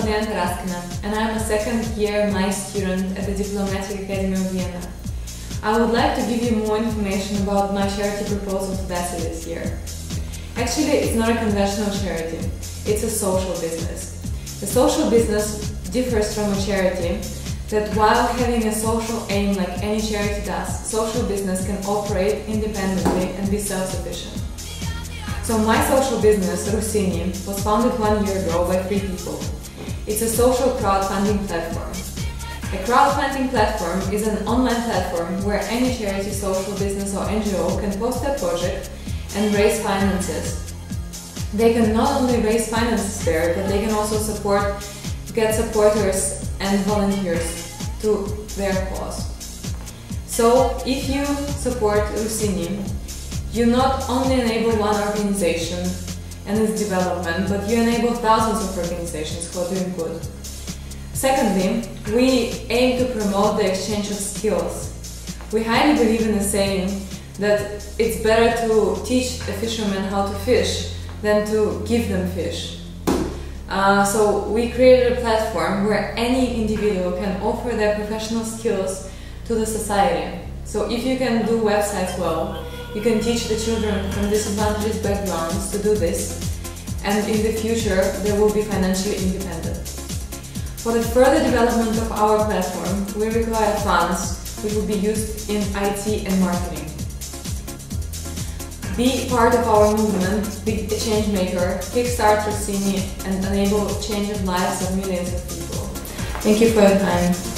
Madeleine Taraskina, and I am a second-year MAI student at the Diplomatic Academy of Vienna. I would like to give you more information about my charity proposal to DASI this year. Actually, it's not a conventional charity, it's a social business. The social business differs from a charity that while having a social aim like any charity does, social business can operate independently and be self-sufficient. So my social business, Rossini, was founded 1 year ago by 3 people. It's a social crowdfunding platform. A crowdfunding platform is an online platform where any charity, social business or NGO can post their project and raise finances. They can not only raise finances there, but they can also get supporters and volunteers to their cause. So if you support Rossini, you not only enable one organization and its development, but you enable thousands of organizations who are doing good. Secondly, we aim to promote the exchange of skills. We highly believe in the saying that it's better to teach a fisherman how to fish than to give them fish. So we created a platform where any individual can offer their professional skills to the society. So if you can do websites well, you can teach the children from disadvantaged backgrounds to do this, and in the future they will be financially independent. For the further development of our platform, we require funds which will be used in IT and marketing. Be part of our movement, be a change maker, kickstart Rossini and enable change of lives of millions of people. Thank you for your time.